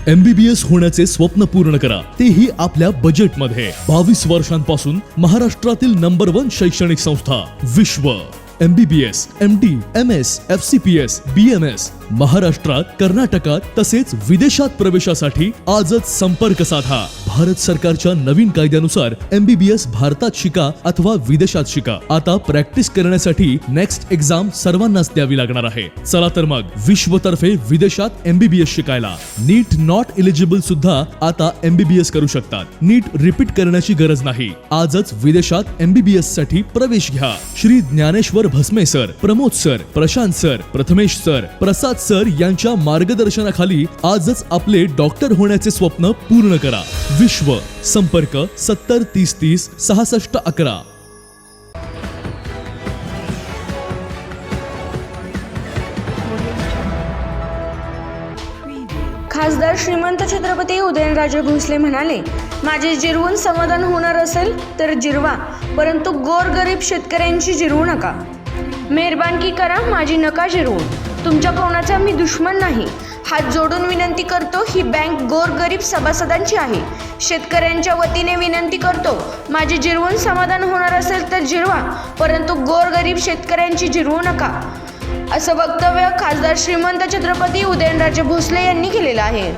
MBBS होण्याचे स्वप्न पूर्ण करा, तेही आपल्या बजेटमध्ये. 22 वर्षांपासून महाराष्ट्रातील नंबर 1 शैक्षणिक संस्था विश्व. MBBS, MD, MS, FCPS, BMS महाराष्ट्रात, कर्नाटकात तसेच विदेशात प्रवेशासाठी आजच संपर्क साधा. भारत सरकारच्या नवीन कायद्यानुसार MBBS भारतात शिका अथवा विदेशात शिका. आता प्रॅक्टिस करण्यासाठी नेक्स्ट एक्झाम सर्वांनाच द्यावी लागणार आहे. चला तर मग विश्वतर्फे विदेशात MBBS शिकायला. नीट नॉट एलिजिबल सुद्धा आता MBBS करू शकतात. नीट रिपीट करण्याची गरज नाही. आजच विदेशात MBBS साठी प्रवेश घ्या. Shri Dnyaneshwar Bhasme sir, Pramod sir, Prashant sir, Prathamesh sir, Prasad sir यांच्या मार्गदर्शनाखाली आजच आपले डॉक्टर होण्याचे स्वप्न पूर्ण करा. विश्व. संपर्क 70 30 30 66 11. खासदार श्रीमंत छत्रपती उदयनराजे भोसले म्हणाले, माझे जिरवून समाधान होणार असेल तर जिरवा, परंतु गोरगरीब शेतकऱ्यांची जिरवू नका. मेहरबानगी करा, माझी नका जिरवू. तुमच्या कोणाचा मी दुश्मन नाही. हात जोडून विनंती करतो, ही बँक गोरगरीब सभासदांची आहे. शेतकऱ्यांच्या वतीने विनंती करतो, माझे जिरवून समाधान होणार असेल तर जिरवा, परंतु गोरगरीब शेतकऱ्यांची जिरवू नका. असं वक्तव्य खासदार श्रीमंत छत्रपती उदयनराजे भोसले यांनी केलेलं आहे.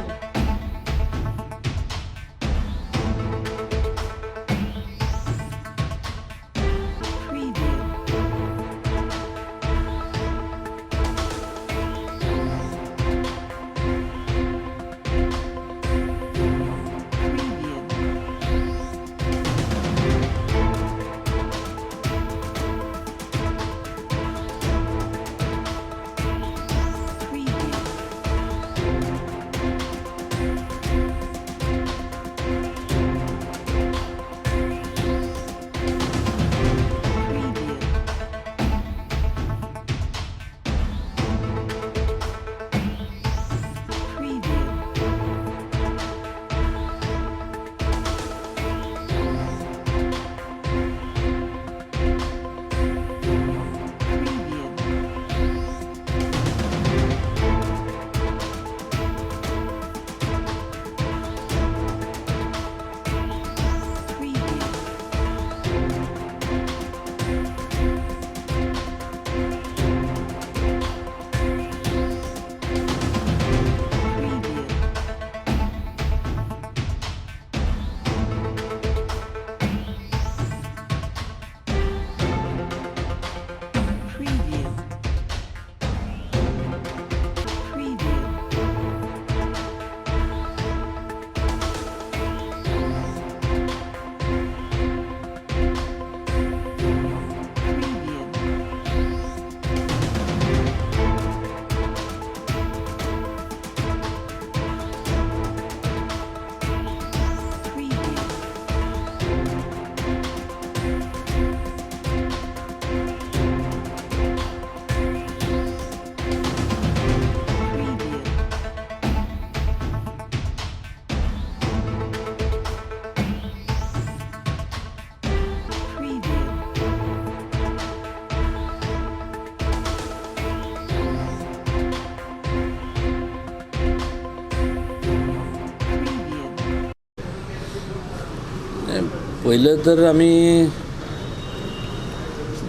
पहिलं तर आम्ही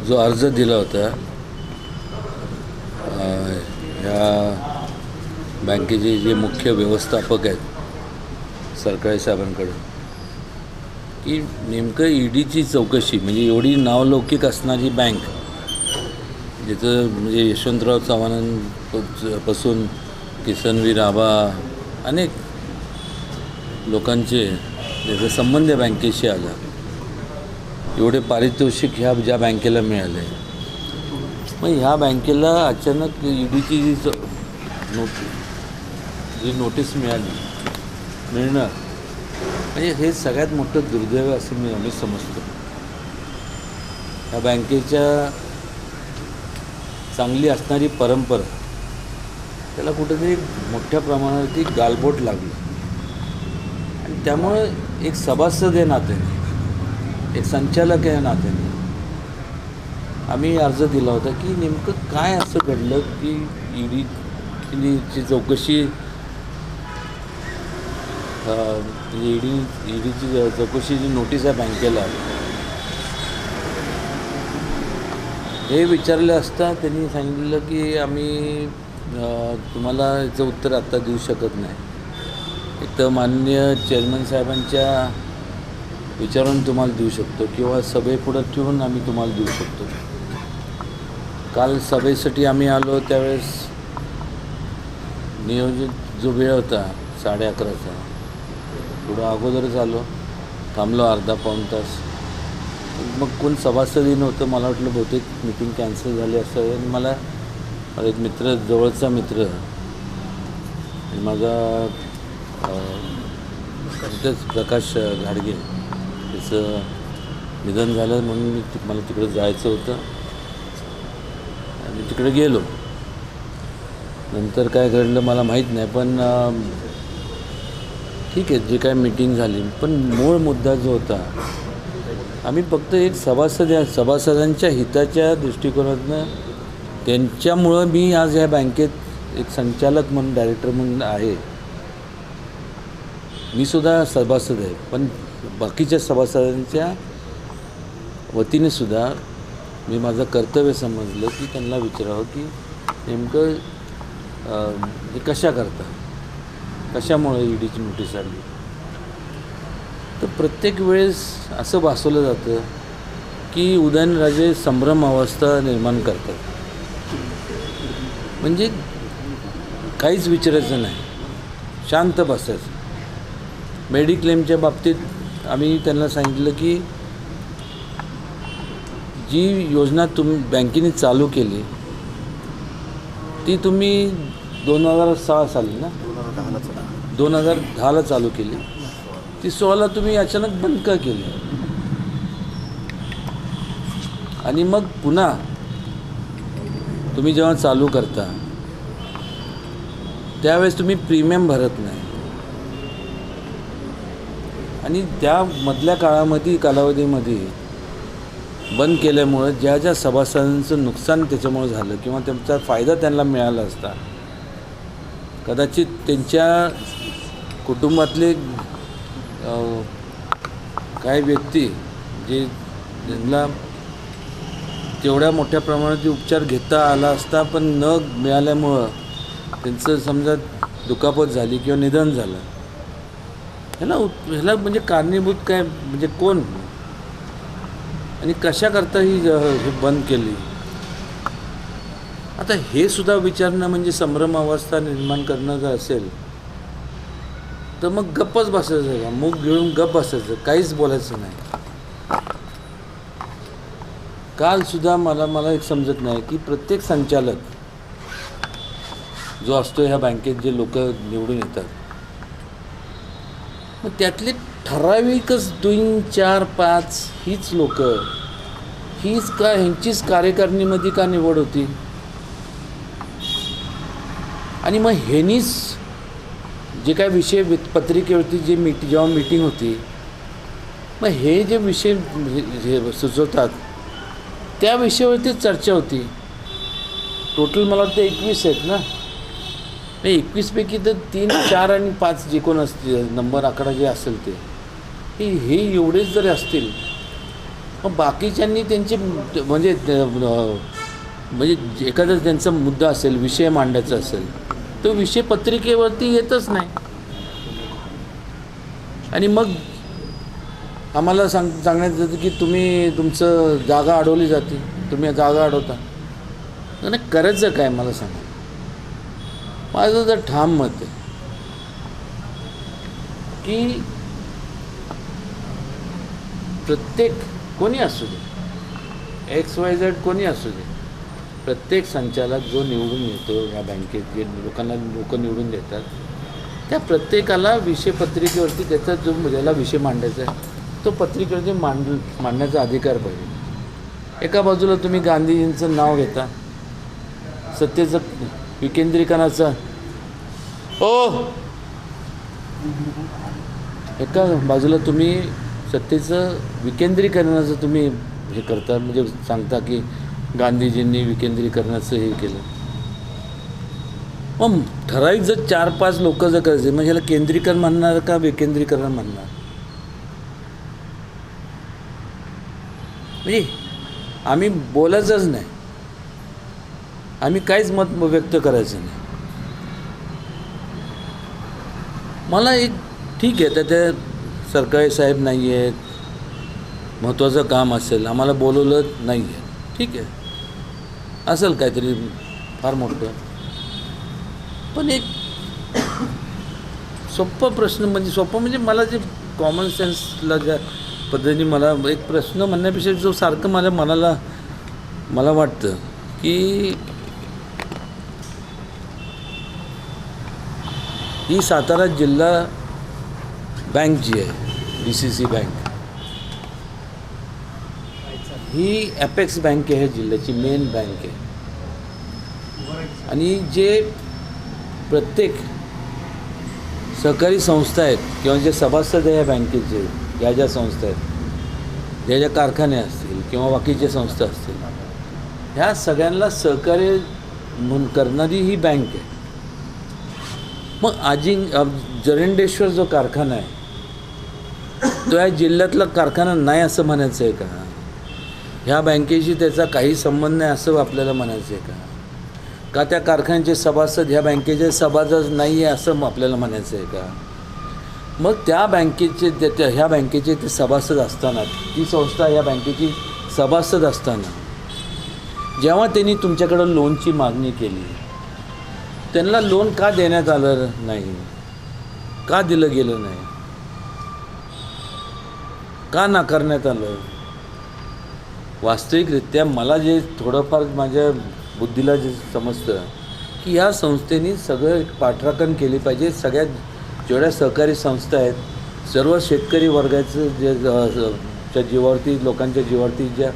जो अर्ज दिला होता ह्या बँकेचे जे मुख्य व्यवस्थापक आहेत सरकारी साहेबांकडे, की नेमकं ईडीची चौकशी, म्हणजे एवढी नावलौकिक असणारी बँक, ज्याचं म्हणजे यशवंतराव चव्हाणांपासून किसनवीर आबा अनेक लोकांचे ज्याचा संबंध बँकेशी आला, एवढे पारितोषिक ह्या ज्या बँकेला मिळाले, मग ह्या बँकेला अचानक ईडीची जी नोटीस मिळणं म्हणजे हे सगळ्यात मोठं दुर्दैव असं आम्ही समजतो. ह्या बँकेच्या चांगली असणारी परंपरा त्याला कुठेतरी मोठ्या प्रमाणावरती गालबोट लागली आणि त्यामुळं एक सभासद या नात्याने, एक संचालक या नात्याने आम्ही अर्ज दिला होता की नेमकं काय असं घडलं की ईडीची चौकशी ईडीची चौकशीची नोटीस आहे बँकेला हे विचारले असता त्यांनी सांगितलं की आम्ही तुम्हाला याचं उत्तर आत्ता देऊ शकत नाही. एक तर माननीय चेअरमन साहेबांच्या विचारून तुम्हाला देऊ शकतो किंवा सभेपुढं ठेवून आम्ही तुम्हाला देऊ शकतो. काल सभेसाठी आम्ही आलो त्यावेळेस नियोजित जो वेळ होता 11:30चा थोडं अगोदरच आलो, थांबलो अर्धा पाऊण तास. मग कोण सभासदही नव्हतं. मला वाटलं बहुतेक मीटिंग कॅन्सल झाली असं. आणि मला एक मित्र, जवळचा मित्र आणि माझा तिथंच प्रकाश घाडगे, त्याचं निधन झालं म्हणून मला तिकडे जायचं होतं आणि तिकडे गेलो. नंतर काय घडलं मला माहीत नाही, पण ठीक आहे जे काय मीटिंग झाली. पण मूळ मुद्दा जो होता, आम्ही फक्त एक सभासदांच्या हिताच्या दृष्टिकोनातनं, त्यांच्यामुळं मी आज ह्या बँकेत एक संचालक म्हणून, डायरेक्टर म्हणून आहे. मी सुद्धा सभासद आहे, पण बाकीच्या सभासदांच्या वतीने सुद्धा मी माझं कर्तव्य समजलं की त्यांना विचारावं की नेमकं हे कशा करता, कशामुळे ईडीची नोटीस आली. तर प्रत्येक वेळेस असं भासवलं जातं की उदयनराजे संभ्रम अवस्था निर्माण करतात. म्हणजे काहीच विचारायचं नाही, शांत बसायचं. मेडिक्लेमच्या बाबतीत आम्ही त्यांना सांगितलं की जी योजना तुम्ही बँकेने चालू केली ती तुम्ही 2006 साली ना 2010ला चालू केली, ती 16ला तुम्ही अचानक बंद का केली. आणि मग पुन्हा तुम्ही जेव्हा चालू करता त्यावेळेस तुम्ही प्रीमियम भरत नाही. आणि त्या मधल्या कालावधीमध्ये बंद केल्यामुळं ज्या ज्या सभासदांचं नुकसान त्याच्यामुळे झालं किंवा त्यांचा फायदा त्यांना मिळाला असता, कदाचित त्यांच्या कुटुंबातले काही व्यक्ती जे ज्यांना तेवढ्या मोठ्या प्रमाणात उपचार घेता आला असता पण न मिळाल्यामुळं त्यांचं समजा दुखापत झाली किंवा निधन झालं, ह्याला म्हणजे कारणीभूत काय, म्हणजे कोण आणि कशाकरता ही बंद केली. आता हे सुद्धा विचारणं म्हणजे संभ्रम अवस्था निर्माण करणं जर असेल तर मग गप्पच बसायचं का, मूग गिळून गप्प बसायचं, काहीच बोलायचं नाही. कालसुद्धा मला एक समजत नाही की प्रत्येक संचालक जो असतो ह्या बँकेत जे लोक निवडून येतात, मग त्यातले ठराविकच 2, 4, 5 हीच लोक, हीच का ह्यांचीच कार्यकारिणीमध्ये का निवड होती. आणि मग ह्यांनीच जे काय विषय पत्रिकेवरती जेव्हा मीटिंग होती, मग हे जे विषय सुचवतात त्या विषयावरती चर्चा होती. टोटल मला वाटतं 21 आहेत ना, 21पैकी तर 3, 4 आणि 5 जे कोण असतील नंबर आकडा जे असेल ते हे एवढेच जरी असतील, मग बाकीच्यांनी त्यांचे म्हणजे एखादा त्यांचा मुद्दा असेल, विषय मांडायचा असेल, तो विषय पत्रिकेवरती येतच नाही. आणि मग आम्हाला सांगण्यात येतं की तुमचं जागा अडवली जाते, तुम्ही जागा अडवता. नाही करायचं काय मला सांगा. माझं जर ठाम मत आहे की प्रत्येक कोणी असू दे, XYZ कोणी असू दे, प्रत्येक संचालक जो निवडून येतो या बँकेत, जे लोक निवडून देतात, त्या प्रत्येकाला विषय पत्रिकेवरती त्याचा जो ज्याला विषय मांडायचा आहे तो पत्रिकेवरती मांडण्याचा अधिकार पाहिजे. एका बाजूला तुम्ही गांधीजींचं नाव घेता, सत्तेचं विकेंद्रीकरणाचं एका बाजूला तुम्ही सत्तेचं विकेंद्रीकरणाचं तुम्ही हे करता, म्हणजे सांगता की गांधीजींनी विकेंद्रीकरणाचं हे केलं. मग ठराविक जर 4-5 लोक जर करायचे म्हणजे याला केंद्रीकरण म्हणणार का विकेंद्रीकरण म्हणणार? म्हणजे आम्ही बोलायचंच नाही, आम्ही काहीच मत व्यक्त करायचं नाही. मला एक ठीक आहे, त्या सरकारी साहेब नाही आहेत, महत्त्वाचं काम असेल, आम्हाला बोलवलं नाही आहे, ठीक आहे, असेल काहीतरी फार मोठं. पण एक सोप्पा प्रश्न म्हणजे मला जे कॉमन सेन्सला ज्या पद्धतीने मला एक प्रश्न म्हणण्यापेक्षा जो सारखं माझ्या मनाला मला वाटतं की ही सातारा जिल्हा बँक जी आहे, DCC बँक, ही ॲपेक्स बँक आहे, जिल्ह्याची मेन बँक आहे. आणि जे प्रत्येक सहकारी संस्था आहेत किंवा जे सभासद आहे या बँकेचे, या ज्या संस्था आहेत, या ज्या कारखाने असतील किंवा बाकीच्या संस्था असतील, ह्या सगळ्यांना सहकार्य म्हणून करणारी ही बँक आहे. मग जरंडेश्वर जो कारखाना आहे तो या जिल्ह्यातला कारखाना नाही असं म्हणायचं आहे का? ह्या बँकेशी त्याचा काही संबंध नाही असं आपल्याला म्हणायचं आहे का त्या कारखान्याचे सभासद ह्या बँकेचे सभासद नाही आहे असं आपल्याला म्हणायचं आहे का? मग त्या बँकेचे ह्या बँकेचे ते सभासद असताना, ती संस्था ह्या बँकेची सभासद असताना जेव्हा त्यांनी तुमच्याकडं लोनची मागणी केली, त्यांना लोन का देण्यात आलं नाही, का दिलं गेलं नाही, का नाकारण्यात आलं? वास्तविकरित्या मला जे थोडंफार माझ्या बुद्धीला जे समजतं की या संस्थेने सगळं एक पाठराखण केली पाहिजे. सगळ्यात जेवढ्या सहकारी संस्था आहेत, सर्व शेतकरी वर्गाचं जे च्या जीवावरती, लोकांच्या जीवावरती ज्या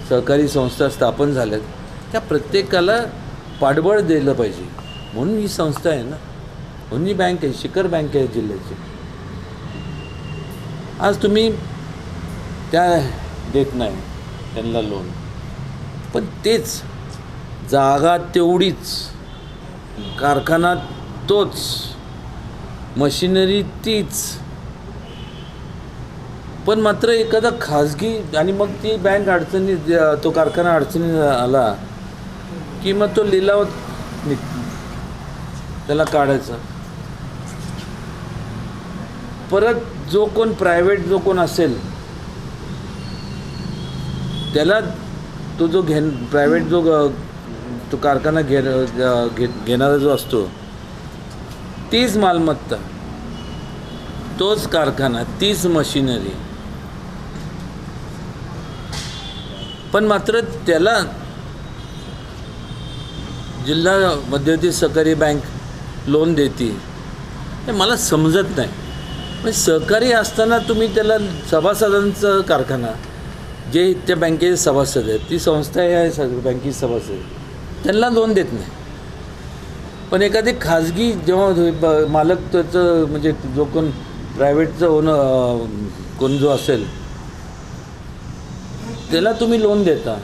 सहकारी संस्था स्थापन झाल्यात, त्या प्रत्येकाला पाठबळ दिलं पाहिजे. म्हणून ही संस्था आहे ना, म्हणून ही बँक आहे, शिखर बँक आहे जिल्ह्याची. आज तुम्ही त्या देत नाही त्यांना लोन, पण तेच जागा तेवढीच, कारखाना तोच, मशिनरी तीच, पण मात्र एखादा खाजगी, आणि मग ती बँक अडचणी, तो कारखाना अडचणी आला की मग तो लिलाव त्याला काढायचा. परत जो कोण प्रायव्हेट जो कोण असेल त्याला तो जो प्रायव्हेट जो तो कारखाना घेणारा जो असतो, तीच मालमत्ता, तोच कारखाना, तीच मशिनरी, पण मात्र त्याला जिल्हा मध्यवर्ती सहकारी बँक लोन देते. हे मला समजत नाही. म्हणजे सहकारी असताना तुम्ही त्याला सभासदांचं कारखाना, जे त्या बँकेचे सभासद आहेत, ती संस्था आहे बँकेची सभासद, त्यांना लोन देत नाही. पण एखादी खाजगी जेव्हा मालक त्याचं म्हणजे जो कोण प्रायव्हेटचं कोण जो असेल त्याला तुम्ही लोन देता.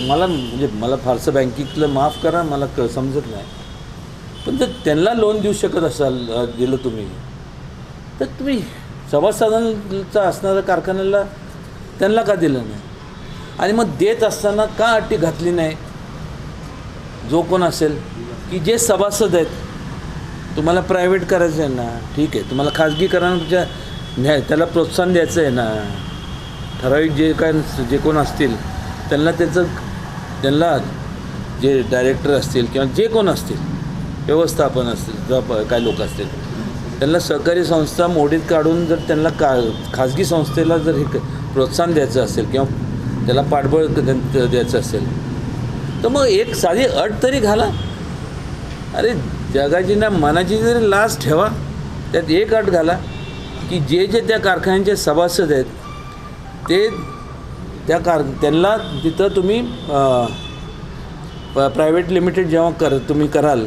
मला फारसं बँकेतलं माफ करा, मला समजत नाही. पण जर त्यांना लोन देऊ शकत असाल, दिलं तुम्ही, तर तुम्ही सभासदांचा असणाऱ्या कारखान्याला त्यांना का दिलं नाही? आणि मग देत असताना का अटी घातली नाही? जो कोण असेल की जे सभासद आहेत, तुम्हाला प्रायव्हेट करायचं आहे ना, ठीक आहे, तुम्हाला खाजगीकरणाच्या त्याला प्रोत्साहन द्यायचं आहे ना, ठराविक जे कोण असतील त्यांना जे डायरेक्टर असतील किंवा जे कोण असतील, व्यवस्थापन असतील, काय लोक असतील, त्यांना सहकारी संस्था मोडीत काढून जर त्यांना खाजगी संस्थेला जर हे प्रोत्साहन द्यायचं असेल किंवा त्याला पाठबळ द्यायचं असेल, तर मग एक साधी अट तरी घाला. अरे जगाची ना मनाची जरी लाज ठेवा, त्यात एक अट घाला की जे त्या कारखान्यांचे सभासद आहेत ते त्यांना तिथं तुम्ही प्रायव्हेट लिमिटेड जेव्हा तुम्ही कराल,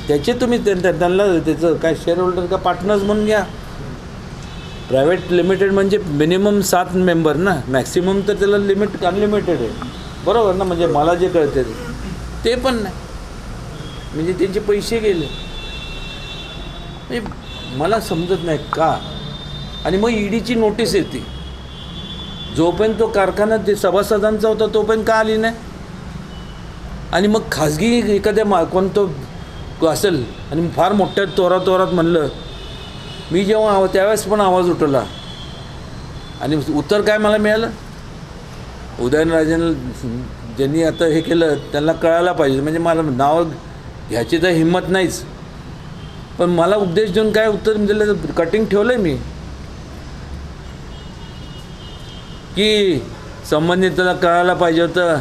त्याचे तुम्ही त्यांना त्याचं काय शेअर होल्डर का पार्टनर्स म्हणून घ्या. प्रायव्हेट लिमिटेड म्हणजे मिनिमम 7 मेंबर ना, मॅक्सिमम तर त्याला लिमिट अनलिमिटेड आहे, बरोबर ना? म्हणजे मला जे कळते ते पण नाही. म्हणजे त्यांचे पैसे गेले. म्हणजे मला समजत नाही का. आणि मग ईडीची नोटीस येते. जोपर्यंत तो कारखाना ते सभासदांचा होता तोपर्यंत का आली नाही. आणि मग खाजगी एखाद्या कोणतं असेल आणि फार मोठ्या तोरात म्हणलं. मी जेव्हा त्यावेळेस पण आवाज उठवला आणि उत्तर काय मला मिळालं. उदयनराजेंना ज्यांनी आता हे केलं त्यांना कळायला पाहिजे. म्हणजे मला नाव घ्यायची तर हिंमत नाहीच, पण मला उपदेश देऊन काय उत्तर दिलं. कटिंग ठेवलं आहे मी की संबंधिताला कळायला पाहिजे होतं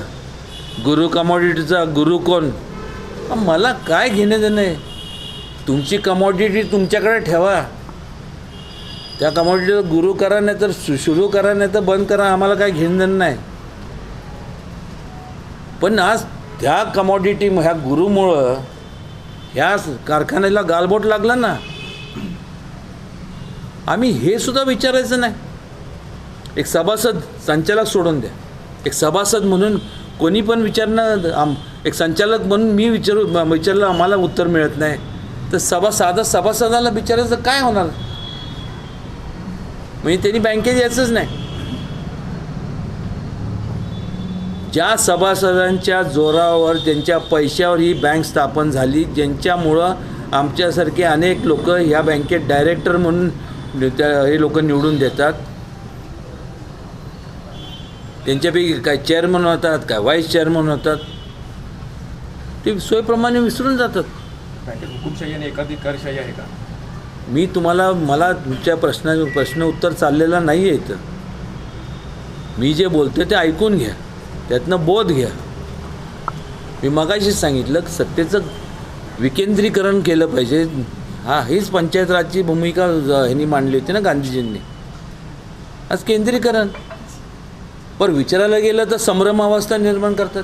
गुरु कमॉडिटीचा गुरु कोण. मला काय घेणं देणं आहे. तुमची कमॉडिटी तुमच्याकडे ठेवा. त्या कमॉडिटीचा गुरु करा नाही तर सुरू करा नाही तर बंद करा. आम्हाला काय घेणं देणं नाही. पण आज त्या कमॉडिटी ह्या गुरुमुळं ह्या कारखान्याला गालबोट लागला ना. आम्ही हे सुद्धा विचारायचं नाही. एक सभासद संचालक सोडून द्या. एक सभासद म्हणून कोणी पण विचारणं. एक संचालक म्हणून मी विचारलं आम्हाला उत्तर मिळत नाही तर साधा सभासदाला विचारायचं काय होणार. म्हणजे त्यांनी बँकेत यायचंच नाही. ज्या सभासदांच्या जोरावर त्यांच्या पैशावर ही बँक स्थापन झाली, ज्यांच्यामुळं आमच्यासारखे अनेक लोक ह्या बँकेत डायरेक्टर म्हणून हे लोक निवडून देतात. त्यांच्यापैकी काय चेअरमन होतात, काय व्हाईस चेअरमन होतात, ते सोयीप्रमाणे विसरून जातात. बँकेत हुकुमशाही आणि एकाधिकारशाही आहे का? मला तुमच्या प्रश्न उत्तर चाललेला नाही आहे इथं. मी जे बोलतो ते ऐकून घ्या, त्यातनं बोध घ्या. मी मगाशीच सांगितलं सत्तेचं विकेंद्रीकरण केलं पाहिजे. हीच पंचायत राजची भूमिका ह्यांनी मांडली होती ना गांधीजींनी. आज केंद्रीकरण पण विचारायला गेलं तर संभ्रमावस्था निर्माण करतात.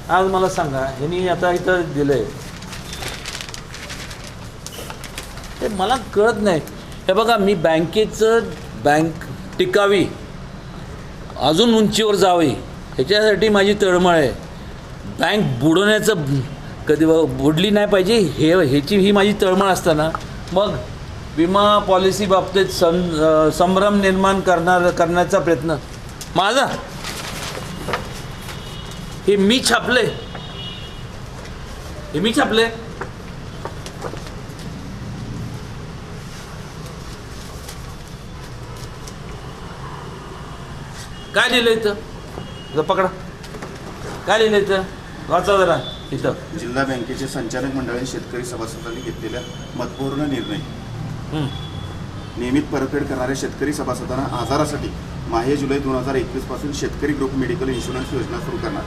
आज मला सांगा ह्यांनी आता इथं दिलं आहे ते मला कळत नाही. हे बघा मी बँक टिकावी अजून उंचीवर जावी ह्याच्यासाठी माझी तळमळ आहे. बँक बुडवण्याचं कधी बुडली नाही पाहिजे ह्याची ही माझी तळमळ असताना मग विमा पॉलिसी बाबतीत संभ्रम निर्माण करण्याचा प्रयत्न माझा. हे मी छापले. काय लिहिलं इथं पकडा. काय लिहिलं इथं वाचा जरा. इथं जिल्हा बँकेचे संचालक मंडळाने शेतकरी सभासदांनी घेतलेल्या मतपूर्ण निर्णय. नियमित परतफेड करणाऱ्या शेतकरी सभासदांना आजारासाठी माहे जुलै 2021 पासून शेतकरी ग्रुप मेडिकल इन्शुरन्स योजना सुरू करणार.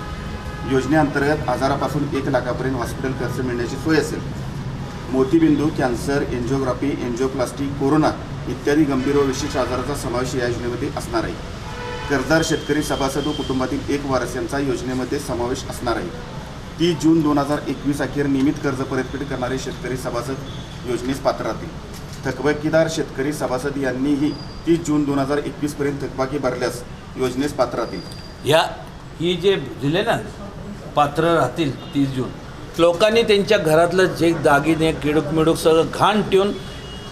योजनेअंतर्गत आजारापासून 1 लाखापर्यंत हॉस्पिटल खर्च मिळण्याची सोय असेल. मोतीबिंदू, कॅन्सर, एन्जिओग्राफी, एन्जिओप्लास्टी, कोरोना इत्यादी गंभीर व विशेष आजाराचा समावेश या योजनेमध्ये असणार आहे. कर्जदार शेतकरी सभासद व कुटुंबातील एक वारसांचा योजनेमध्ये समावेश असणार आहे. 30 जून 2021 अखेर नियमित कर्ज परतफेड करणारे शेतकरी सभासद योजनेस पात्र राहतील. थकबाकीदार शेतकरी सभासद यांनीही 30 जून 2021 पर्यंत थकबाकी भरल्यास योजनेस पात्र राहतील. ही जे दिले ना पात्र राहतील 30 जून. लोकांनी त्यांच्या घरातलं जे दागिने किडूक मिडूक सगळं घाण ठेवून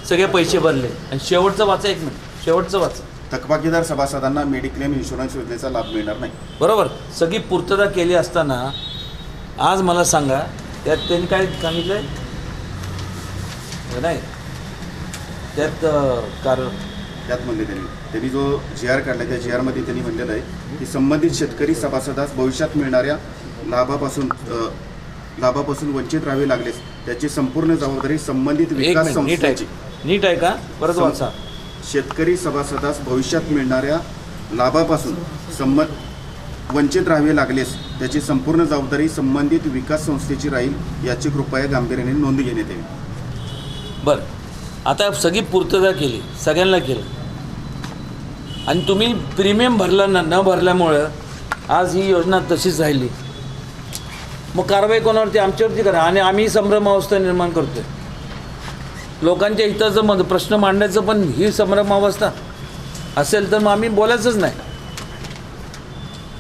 सगळे पैसे भरले. आणि शेवटचं वाचा. एक मिनिट शेवटचं वाचा. थकबाकीदार सभासदांना मेडिक्लेम इन्शुरन्स योजनेचा लाभ मिळणार नाही. बरोबर. सगळी पूर्तता केली असताना आज मला सांगा त्यात त्यांनी काय सांगितलं आहे नाही त्यात त्यात म्हणले त्यांनी जो GR काढला त्या GRमध्ये त्यांनी म्हणलेलं आहे की संबंधित शेतकरी सभासदास भविष्यात मिळणाऱ्या लाभापासून वंचित राहावे लागलेस त्याची संपूर्ण जबाबदारी संबंधित विकास संस्थेची. नीट आहे का परत वाचा. शेतकरी सभासदास भविष्यात मिळणाऱ्या लाभापासून वंचित राहावे लागलेस त्याची संपूर्ण जबाबदारी संबंधित विकास संस्थेची राहील याची कृपया गांभीर्याने नोंद घेण्यात यावी. बरं आता सगळी पूर्तता केली सगळ्यांना केलं आणि तुम्ही प्रीमियम भरला न भरल्यामुळं आज ही योजना तशीच राहिली. मग कारवाई कोणावरती आमच्यावरती करा. आणि आम्ही संभ्रमावस्था निर्माण करतोय. लोकांच्या हिताचं प्रश्न मांडायचं पण ही संभ्रमावस्था असेल तर मग आम्ही बोलायचंच नाही.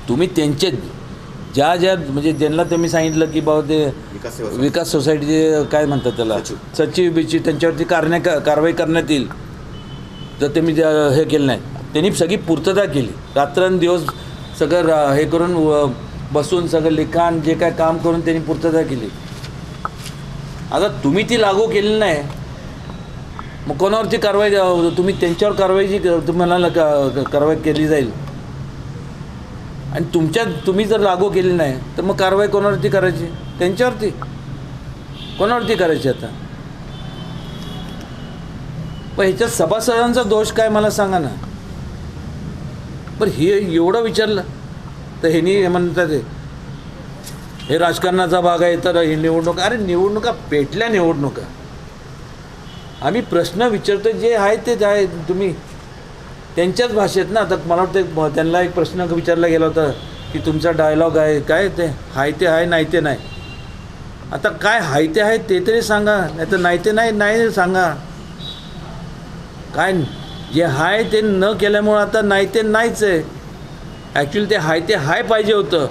तुम्ही त्यांचे ज्या म्हणजे ज्यांना तुम्ही सांगितलं की बाबा ते विकास सेवा विकास सोसायटीचे काय म्हणतात त्याला सचिव. सचिव बिची त्यांच्यावरती कारवाई करण्यात येईल जर त्यांनी हे केलं नाही. त्यांनी सगळी पूर्तता केली, रात्रंदिवस सगळं हे करून बसून सगळं लिखाण जे काय काम करून त्यांनी पूर्तता केली. आता तुम्ही ती लागू केली नाही, मग कोणावरती कारवाई तुम्ही त्यांच्यावर कारवाईची तुम्हाला कारवाई केली जाईल. आणि तुम्ही जर लागू केली नाही तर मग कारवाई कोणावरती करायची? त्यांच्यावरती. कोणावरती करायची आता? पण ह्याच्यात सभासदांचा दोष काय मला सांगा ना. बरं हे एवढं विचारलं तर ह्यांनी म्हणतात हे राजकारणाचा भाग आहे तर हे निवडणुका. अरे निवडणुका पेटल्या निवडणुका. आम्ही प्रश्न विचारतो जे आहे ते आहे, तुम्ही त्यांच्याच भाषेत ना. आता मला वाटतं त्यांना एक प्रश्न विचारला गेला होता की तुमचा डायलॉग आहे काय ते हाय ते आहे नाही ते नाही. आता काय हाय ते आहे ते तरी सांगा, नाही तर नाही ते नाही सांगा. काय जे हाय ते न केल्यामुळं आता नाही ते नाहीच आहे. ॲक्च्युली ते हाय पाहिजे होतं.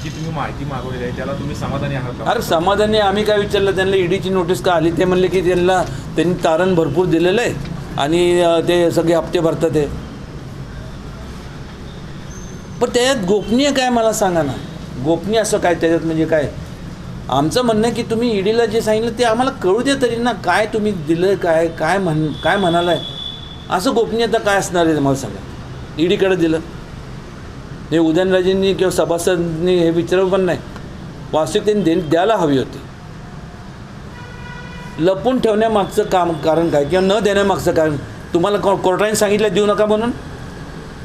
जी तुम्ही माहिती मागवलेली आहे त्याला तुम्ही समाधानी आहात का? अरे समाधानी आम्ही काय विचारलं त्यांना, ईडीची नोटीस का आली? ते म्हणले की त्यांनी तारण भरपूर दिलेलं आहे आणि ते सगळे हप्ते भरतात आहे. पण त्याच्यात गोपनीय काय मला सांगा ना. गोपनीय असं काय त्याच्यात म्हणजे काय? आमचं म्हणणं आहे की तुम्ही ईडीला जे सांगितलं ते आम्हाला कळू दे तरी ना. काय तुम्ही दिलं काय म्हणालाय असं गोपनीयता काय असणार आहे मला सांगा. ईडीकडे दिलं हे उदयनराजेंनी किंवा सभासदांनी हे विचारलं पण नाही. वास्तविक त्यांनी द्यायला हवी होती. लपून ठेवण्यामागचं कारण काय किंवा न देण्यामागचं कारण? तुम्हाला कोर्टाने सांगितलं देऊ नका म्हणून?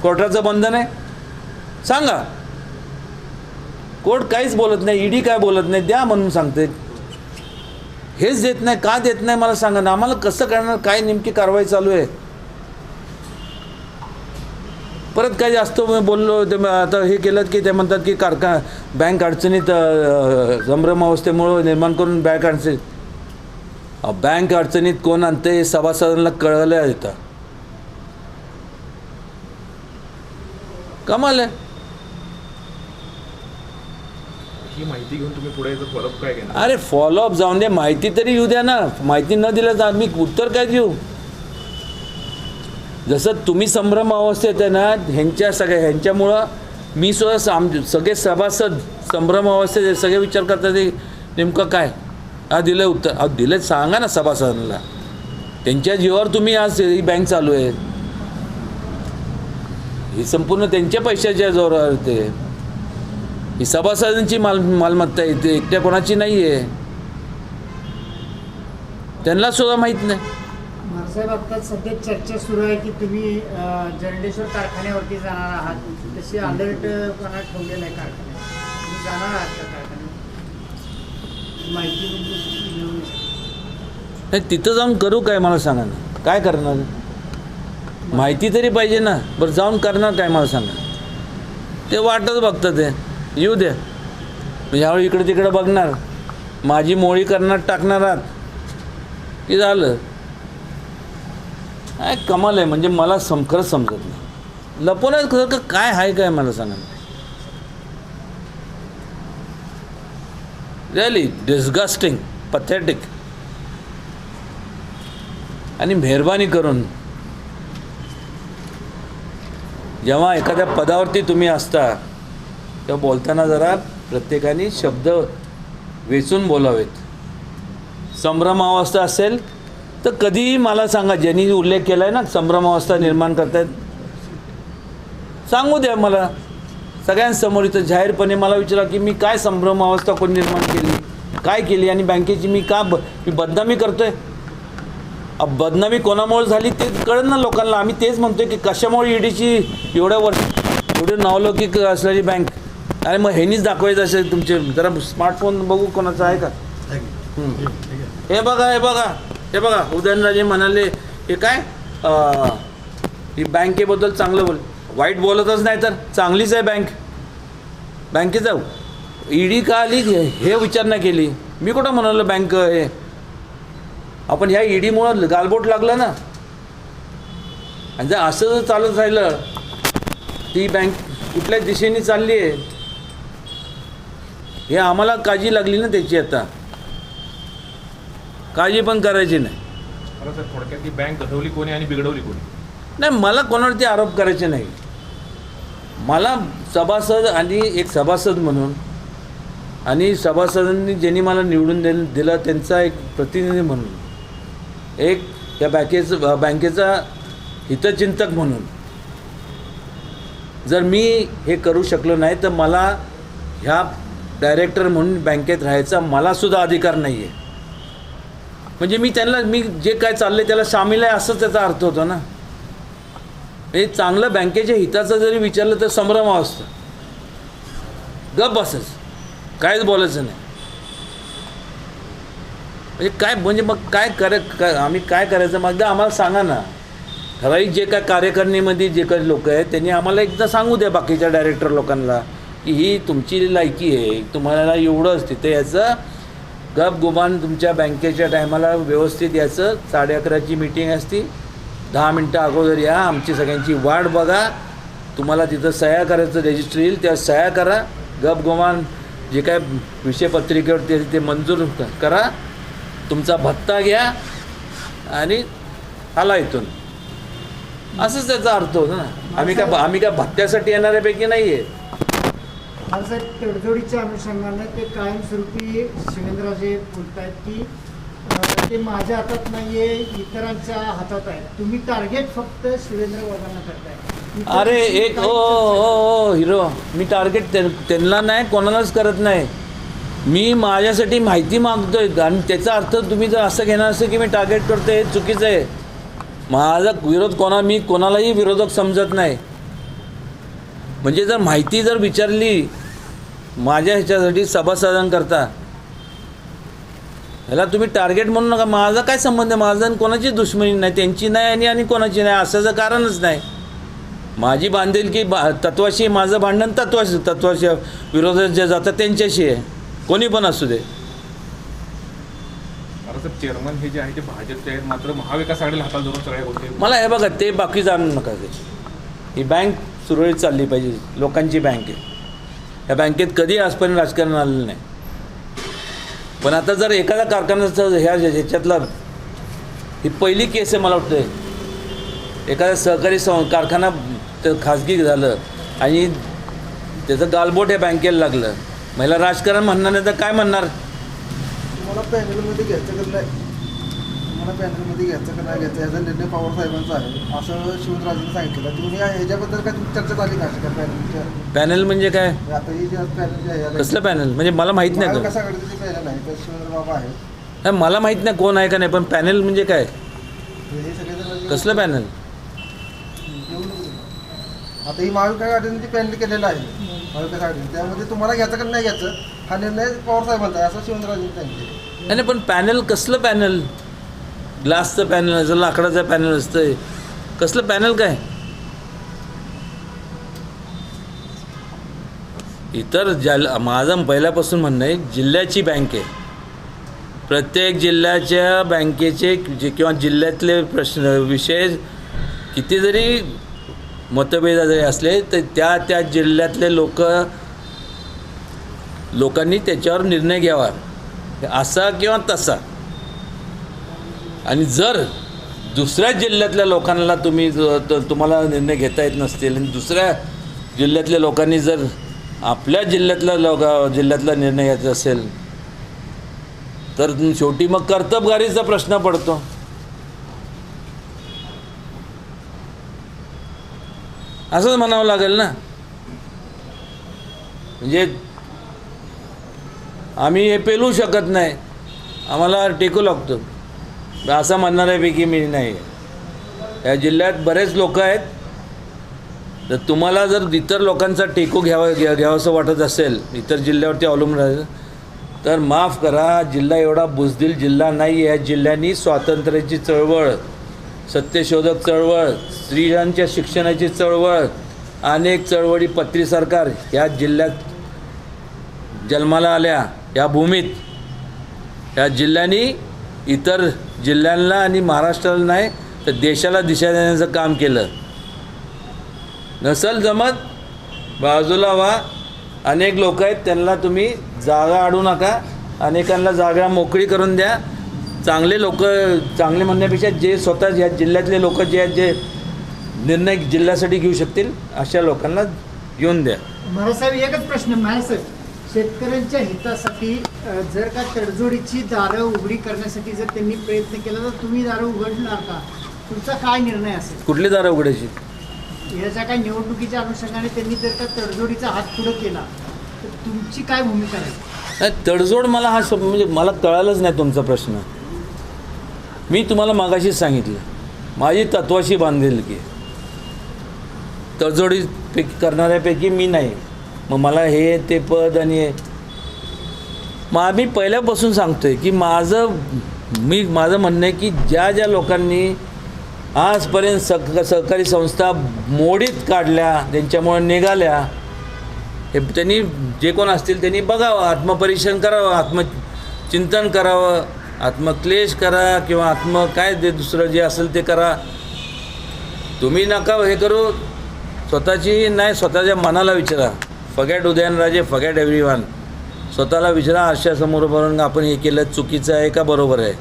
कोर्टाचं बंधन आहे? सांगा. कोर्ट काहीच बोलत नाही, ईडी काय बोलत नाही, द्या म्हणून सांगते. हेच देत नाही. का देत नाही मला सांगा ना. आम्हाला कसं करणार? काय नेमकी कारवाई चालू आहे? परत काय जास्त बोललो ते आता हे केलं की ते म्हणतात की बँक अडचणीत संभ्रम अवस्थेमुळं निर्माण करून बँक अडचणीत कोण आणते हे सभासदांना कळलं येतं. कमाल आहे. ही माहिती घेऊन तुम्ही पुढे याचं फॉलोअप काय घेणार? अरे फॉलोअप जाऊन दे, माहिती तरी येऊ द्या ना. माहिती न दिलं तर मी उत्तर काय देऊ? जसं तुम्ही संभ्रम अवस्थेत आहे ना ह्यांच्यामुळं मी सुद्धा सगळे सभासद संभ्रम अवस्थेत सगळे विचार करतात ते नेमकं काय दिलं उत्तर. दिलं सांगा ना सभासदांना. त्यांच्या जीवावर तुम्ही आज ही बँक चालू आहे. ही संपूर्ण त्यांच्या पैशाच्या जोरावर ते ही सभासदांची मालमत्ता आहे. ते एकट्या कोणाची नाही आहे. त्यांना सुद्धा माहीत नाही. साहेब आता सध्या चर्चा सुरू आहे की तुम्ही जरंडेश्वर कारखान्यावरती जाणार आहात. तशी अलर्टपणा ठेवलेला आहे कारखान्यात. तुम्ही जाणार आहात त्या कारखान्यात? माहिती नाही तिथं जाऊन करू काय मला सांगा ना. काय करणार? माहिती तरी पाहिजे ना. बरं जाऊन करणार काय मला सांगा. ते वाटच बघतं ते येऊ द्या. ह्यावेळी इकडे तिकडे बघणार, माझी मोळी करणार टाकणार आहात की झालं. काय कमाल आहे. म्हणजे मला खरंच समजत नाही. लपवण्यात खरं काय आहे काय मला सांगा. Really disgusting, pathetic. आणि मेहरबानी करून जेव्हा एखाद्या पदावरती तुम्ही असता तेव्हा बोलताना जरा प्रत्येकाने शब्द वेचून बोलावेत. संभ्रमावस्था असेल तर कधीही मला सांगा. ज्यांनी उल्लेख केला आहे ना संभ्रमावस्था निर्माण करतायत, सांगू द्या मला सगळ्यांसमोर. इथं जाहीरपणे मला विचारा की मी काय संभ्रमावस्था कोणी निर्माण केली, काय केली आणि बँकेची मी बदनामी करतोय. बदनामी कोणामुळे झाली ते कळलं ना लोकांना. आम्ही तेच म्हणतोय की कशामुळे ईडीची एवढे नावलौकिक असलेली बँक. अरे मग ह्यांनीच दाखवायचं असेल तुमचे. जरा स्मार्टफोन बघू कोणाचा आहे का. हे बघा उदयनराजे म्हणाले हे काय ही बँकेबद्दल चांगलं वाईट बोलतच नाही तर चांगलीच आहे बँकेचा. ईडी का आली हे विचारणा केली. मी कुठं म्हणालो बँक हे. आपण ह्या ईडीमुळं गालबोट लागलं ना. आणि जर असं जर चालत राहिलं ती बँक कुठल्या दिशेने चालली आहे हे आम्हाला काळजी लागली ना त्याची. आता काळजी पण करायची नाही. मला सर थोडक्यात ती बँक गढवली कोणी आणि बिघडवली कोणी? नाही, मला कोणावरती आरोप करायचे नाही. मला सभासद आणि एक सभासद म्हणून आणि सभासदांनी ज्यांनी मला निवडून दिलं त्यांचा एक प्रतिनिधी म्हणून, एक त्या बँकेचा हितचिंतक म्हणून जर मी हे करू शकलो नाही तर मला ह्या डायरेक्टर म्हणून बँकेत राहायचा मलासुद्धा अधिकार नाही आहे. म्हणजे मी जे काय चाललं आहे त्याला सामील आहे असंच त्याचा अर्थ होतो ना. हे चांगलं बँकेच्या हिताचं जरी विचारलं तर संभ्रम असतं. गप बसच, काहीच बोलायचं नाही. म्हणजे मग आम्ही काय करायचं मग आम्हाला सांगा ना. ठराविक जे काय कार्यकारिणीमध्ये जे काही लोक आहेत त्यांनी आम्हाला एकदा सांगू द्या बाकीच्या डायरेक्टर लोकांना की ही तुमची लायकी आहे, तुम्हाला एवढंच तिथे याचं गप गुमान तुमच्या बँकेच्या टायमाला व्यवस्थित याचं 11:30ची मीटिंग असती, 10 मिनटं अगोदर या, आमची सगळ्यांची वाट बघा, तुम्हाला तिथं सह्या करायचं रजिस्टर येईल त्या सह्या करा, गप गुमान जे काय विषयपत्रिकेवर ते मंजूर करा, तुमचा भत्ता घ्या आणि हाला इथून. असंच त्याचा अर्थ होतो ना. आम्ही काय भत्त्यासाठी येणाऱ्यापैकी नाही आहे. साहेब तडजोडीच्या अनुषंगाने ते कायमस्वरूपी शिवेंद्रराजे बोलत आहेत की ते माझ्या हातात नाही आहे, इतरांच्या हातात आहे. तुम्ही टार्गेट फक्त शिवेंद्र बाबांना करताय. अरे एक ओ हिरो, मी टार्गेट त्यांना नाही कोणालाच करत नाही. मी माझ्यासाठी माहिती मागतोय आणि त्याचा अर्थ तुम्ही जर असं घेणार असेल की मी टार्गेट करतो हे चुकीचं आहे. माझा विरोध मी कोणालाही विरोधक समजत नाही. म्हणजे जर माहिती जर विचारली माझ्या ह्याच्यासाठी सभासदांकरता ह्याला तुम्ही टार्गेट म्हणू नका. माझा काय संबंध आहे? माझा कोणाची दुश्मनी नाही, त्यांची नाही आणि कोणाची नाही असाचं कारणच नाही. माझी बांधिलकी तत्वाशी, माझं भांडण तत्वाशी विरोधात जे जातात त्यांच्याशी आहे, कोणी पण असू दे. मला सर चेअरमन हे जे आहे ते भाजपचे आहेत, मात्र महाविकास आघाडीला हातात धरून सगळ्या गोष्टी. मला हे बघा ते बाकी जाणू नका. ही बँक सुरळीत चालली पाहिजे, लोकांची बँक आहे. या बँकेत कधी आजपर्यंत राजकारण आलेलं नाही. पण आता जर एखाद्या कारखान्याचं ह्याच्यातला ही पहिली केस आहे मला वाटतं. एखाद्या सहकारी कारखाना खाजगी झालं आणि त्याचं गालबोट या बँकेला लागलं. महिला राजकारण म्हणणार नाही तर काय म्हणणार? तुम्हाला पॅनलमध्ये घ्यायचं का नाही, तुम्हाला पॅनलमध्ये घ्यायचं का नाही घ्यायचं याचा निर्णय पवार साहेबांचा आहे असं शिवराजांनी सांगितलं. तुम्ही ह्याच्याबद्दल काय तुमची चर्चा झाली का अशा पॅनलच्या? पॅनल म्हणजे काय? आता ही जे पॅनल जे आहे कसलं पॅनल म्हणजे मला माहीत नाही. कसं आघाडीचं जे पॅनल आहे तर शिवेंद्र बाबा आहे. नाही मला माहीत नाही कोण आहे का नाही, पण पॅनल म्हणजे काय? हे सगळेजण कसलं पॅनल? आता ही महाविकास आघाडीने जे पॅनल केलेलं आहे महाविकास आघाडीने, त्यामध्ये तुम्हाला घ्यायचं का नाही घ्यायचं हा निर्णय पवार साहेबांचा आहे असं शिवेंद्रराजांनी सांगितलं. नाही पण पॅनल कसलं पॅनल? ग्लासचं पॅनल असं, लाकडाचं पॅनल असतं, कसलं पॅनल काय? इतर माझं पहिल्यापासून म्हणणं आहे जिल्ह्याची बँक आहे. प्रत्येक जिल्ह्याच्या बँकेचे किंवा जिल्ह्यातले विषय किती जरी मतभेद जरी असले तर त्या जिल्ह्यातले लोकांनी त्याच्यावर निर्णय घ्यावा, असा किंवा तसा. आणि जर दुसऱ्या जिल्ह्यातल्या लोकांना तुम्हाला निर्णय घेता येत नसतील आणि दुसऱ्या जिल्ह्यातल्या लोकांनी जर आपल्या जिल्ह्यातला निर्णय घ्यायचा असेल तर शेवटी मग कर्तबगारीचा प्रश्न पडतो. असंच म्हणावं लागेल ना. म्हणजे आम्ही हे पेलू शकत नाही, आम्हाला टेकू लागतो असं म्हणणाऱ्यापैकी मी नाही. या जिल्ह्यात बरेच लोक आहेत. तर तुम्हाला जर इतर लोकांचा टेकू घ्यावंसं वाटत असेल, इतर जिल्ह्यावरती अवलंबून राहायचं, तर माफ करा, जिल्हा एवढा बुजदिल जिल्हा नाही. या जिल्ह्यांनी स्वातंत्र्याची चळवळ, सत्यशोधक चळवळ, स्त्रियांच्या शिक्षणाची चळवळ, अनेक चळवळी, पत्री सरकार या जिल्ह्यात जन्माला आल्या. या भूमीत या जिल्ह्यांनी इतर जिल्ह्यांना आणि महाराष्ट्राला नाही तर देशाला दिशा देण्याचं काम केलं. नसल जमत बाजूला व्हा. अनेक लोक आहेत, त्यांना तुम्ही जागा अडू नका. अनेकांना जागा मोकळी करून द्या. चांगले लोक, चांगले म्हणण्यापेक्षा जे स्वतः या जिल्ह्यातले लोक जे आहेत, जे निर्णय जिल्ह्यासाठी घेऊ शकतील अशा लोकांना घेऊन द्या. महाराजसाहेब एकच प्रश्न महाराजसाहेब, शेतकऱ्यांच्या हितासाठी जर का तडजोडीची दारं उघडी करण्यासाठी जर त्यांनी प्रयत्न केला तर तुम्ही दारं उघडणार का? तुमचा काय निर्णय असेल? कुठली दारं उघडायची? याच्या काय निवडणुकीच्या अनुषंगाने त्यांनी जर का तडजोडीचा हात पुढे केला तर तुमची काय भूमिका राहील? नाही, तडजोड मला हा शब्द म्हणजे मला कळालंच नाही तुमचा प्रश्न. मी तुम्हाला मागाशीच सांगितलं, माझी तत्वाशी बांधिलकी. तडजोडी करणाऱ्यापैकी मी नाही. मग मला हे ते पद आणि हे मी पहिल्यापासून सांगतो आहे की माझं म्हणणं आहे की ज्या ज्या लोकांनी आजपर्यंत सहकारी संस्था मोडीत काढल्या, त्यांच्यामुळे निघाल्या, हे त्यांनी जे कोण असतील त्यांनी बघावं, आत्मपरीक्षण करावं, आत्मचिंतन करावं, आत्मक्लेश करा किंवा काय ते दुसरं जे असेल ते करा. तुम्ही नका हे करू. स्वतःची नाही, स्वतःच्या मनाला विचारा. फगॅट उदयनराजे, फगॅट एव्हरीवन. स्वतःला विचारा, आरशासमोर बघून आपण हे केलं चुकीचं आहे का बरोबर आहे.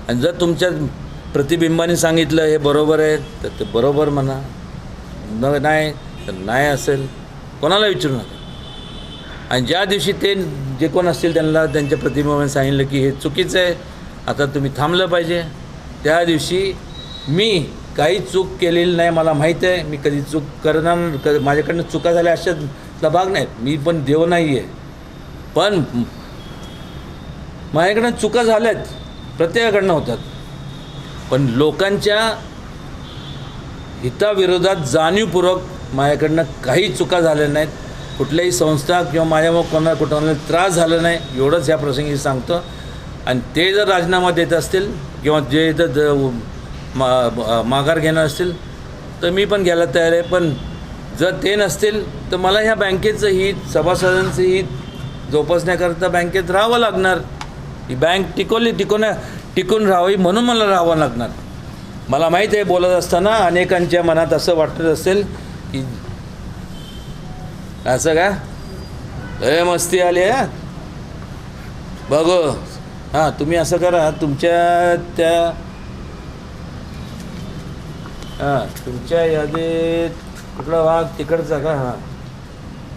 आणि जर तुमच्या प्रतिबिंबाने सांगितलं हे बरोबर आहे तर ते बरोबर म्हणा, नाही तर नाही असेल, कोणाला विचारू नका. आणि ज्या दिवशी ते जे कोण असतील त्यांना त्यांच्या प्रतिबिंबाने सांगितलं की हे चुकीचं आहे, आता तुम्ही थांबलं पाहिजे, त्या दिवशी मी काही चूक केलेली नाही. मला माहीत आहे मी कधी चूक करणार, माझ्याकडनं चुका झाल्या अशातला भाग नाहीत. मी पण देव नाही आहे, पण माझ्याकडनं चुका झाल्यात, प्रत्येकाकडनं होतात. पण लोकांच्या हिताविरोधात जाणीवपूर्वक माझ्याकडनं काही चुका झाल्या नाहीत. कुठल्याही संस्था किंवा माझ्यामुळे कुणाला त्रास झाला नाही, एवढंच या प्रसंगी सांगतो. आणि ते जर राजीनामा देत असतील किंवा जे इथं माघार घेणार असतील तर मी पण घ्यायला तयार आहे. पण जर ते नसतील तर मला ह्या बँकेचं हित, सभासदांचं हित जोपासण्याकरता बँकेत राहावं लागणार. ही बँक टिकून राहावी म्हणून मला राहावं लागणार. मला माहीत आहे बोलत असताना अनेकांच्या मनात असं वाटत असेल की असं का लय मस्ती आली आहे बघू. हां, तुम्ही असं करा, तुमच्या त्या तुमच्या यादीत कुठला भाग तिकडचा का? हां,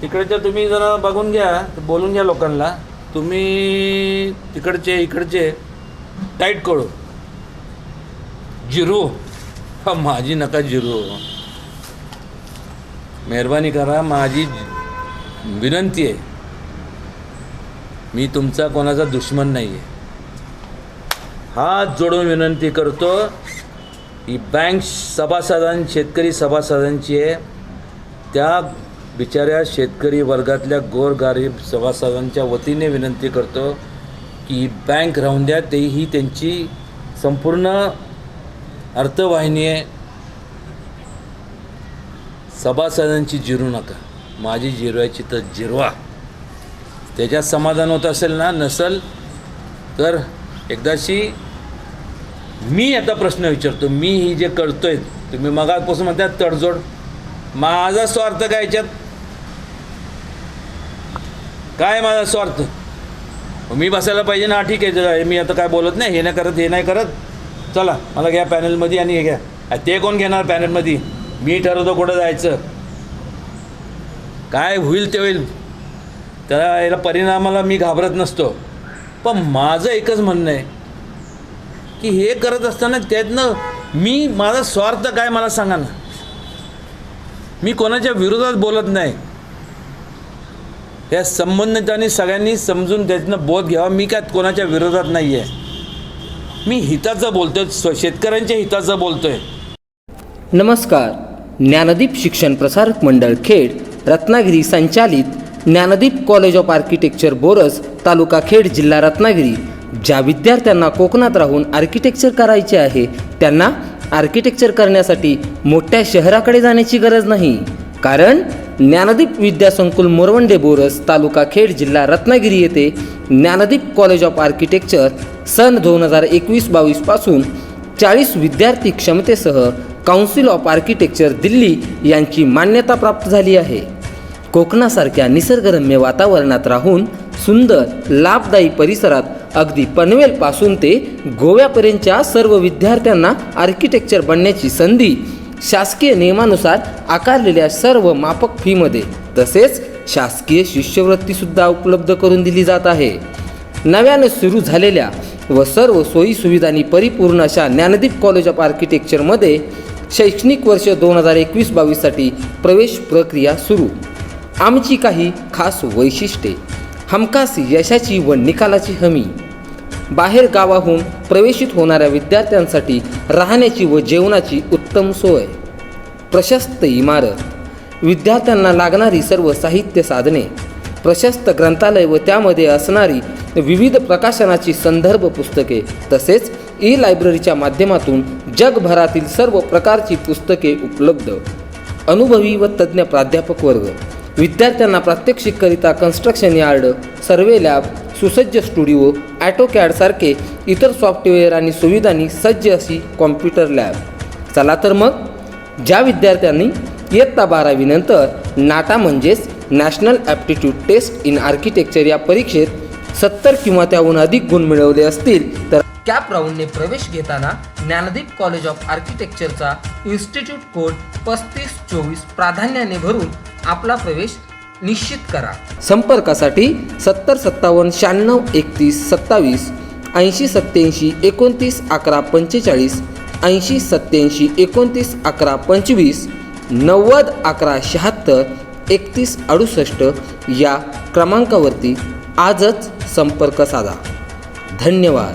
तिकडच्या तुम्ही जरा बघून घ्या, बोलून घ्या लोकांना. तुम्ही तिकडचे इकडचे टाईट करू. जिरू माझी नका जिरू. मेहरबानी करा, माझी विनंती आहे. मी तुमचा कोणाचा दुश्मन नाही आहे. हात जोडून विनंती करतो, ही बँक शेतकरी सभासदांची आहे. त्या बिचाऱ्या शेतकरी वर्गातल्या गोरगरीब सभासदांच्या वतीने विनंती करतो की ही बँक राहून द्या. तेही त्यांची संपूर्ण अर्थवाहिनी आहे. सभासदांची जिरू नका, माझी जिरवायची तर जिरवा. त्याच्यात समाधान होत असेल ना, नसेल तर एकदाशी मी आता प्रश्न विचारतो. मी ही जे करतोय, तुम्ही मगापासून म्हणतात तडजोड, माझा स्वार्थ काय याच्यात? काय माझा स्वार्थ? मी बसायला पाहिजे ना. ठीक आहे, मी आता काय बोलत नाही, हे नाही करत, हे नाही करत, चला मला घ्या पॅनलमध्ये आणि हे घ्या. ते कोण घेणार पॅनलमध्ये? मी ठरवतो कुठं जायचं. काय होईल ते होईल, त्याला याला परिणामाला मी घाबरत नसतो. पण माझं एकच म्हणणं आहे की हे करत असताना त्यातनं माझा स्वार्थ काय मला सांगा ना. मी कोणाच्या विरोधात बोलत नाही. या संबंधितांनी सगळ्यांनी समजून त्यातनं बोध घ्यावा. मी काय कोणाच्या विरोधात नाही आहे. मी हिताचं बोलतोय, शेतकऱ्यांच्या हिताचं बोलतोय. नमस्कार. ज्ञानदीप शिक्षण प्रसारक मंडळ खेड रत्नागिरी संचालित Dnyandeep college of architecture Boras, taluka Khed, जिल्हा रत्नागिरी. ज्या विद्यार्थ्यांना कोकणात राहून आर्किटेक्चर करायचे आहे त्यांना आर्किटेक्चर करण्यासाठी मोठ्या शहराकडे जाण्याची गरज नाही. कारण ज्ञानदीप विद्यासंकुल मोरवंडे बोरस, तालुका खेड, जिल्हा रत्नागिरी येथे ज्ञानदीप कॉलेज ऑफ आर्किटेक्चर सन 2021-22 पासून 40 विद्यार्थी क्षमतेसह काउन्सिल ऑफ आर्किटेक्चर दिल्ली यांची मान्यता प्राप्त झाली आहे. कोकणासारख्या निसर्गरम्य वातावरणात राहून सुंदर लाभदायी परिसरात अगदी पनवेलपासून ते गोव्यापर्यंतच्या सर्व विद्यार्थ्यांना आर्किटेक्चर बनण्याची संधी शासकीय नियमानुसार आकारलेल्या सर्व माफक फीमध्ये तसेच शासकीय शिष्यवृत्तीसुद्धा उपलब्ध करून दिली जात आहे. नव्याने सुरू झालेल्या व सर्व सोयीसुविधांनी परिपूर्ण अशा ज्ञानदीप कॉलेज ऑफ आर्किटेक्चरमध्ये शैक्षणिक वर्ष 2021-22साठी प्रवेश प्रक्रिया सुरू. आमची काही खास वैशिष्ट्ये: हमखास यशाची व निकालाची हमी, बाहेर गावाहून प्रवेशित होणाऱ्या विद्यार्थ्यांसाठी राहण्याची व जेवणाची उत्तम सोय, प्रशस्त इमारत, विद्यार्थ्यांना लागणारी सर्व साहित्य साधने, प्रशस्त ग्रंथालय व त्यामध्ये असणारी विविध प्रकाशनाची संदर्भ पुस्तके तसेच ई-लायब्ररीच्या माध्यमातून जगभरातील सर्व प्रकारची पुस्तके उपलब्ध, अनुभवी व तज्ज्ञ प्राध्यापक वर्ग, विद्यार्थ्यांना प्रात्यक्षिककरिता कन्स्ट्रक्शन यार्ड, सर्वे लॅब, सुसज्ज स्टुडिओ, ॲटोकॅड सारखे इतर सॉफ्टवेअर आणि सुविधांनी सज्ज अशी कॉम्प्युटर लॅब. चला तर मग, ज्या विद्यार्थ्यांनी इयत्ता 12वी नंतर नाटा म्हणजेच national aptitude test in architecture या परीक्षेत 70 किंवा त्याहून अधिक गुण मिळवले असतील तर कॅप राऊंडने प्रवेश घेताना ज्ञानदीप कॉलेज ऑफ आर्किटेक्चरचा इन्स्टिट्यूट कोड 3524 प्राधान्याने भरून आपला प्रवेश निश्चित करा. संपर्कासाठी 70 57 96 31 27 80 87 29 11 45 80 87 29 11 25 90 11 76 31 68 या क्रमांकावरती आजच संपर्क साधा. धन्यवाद.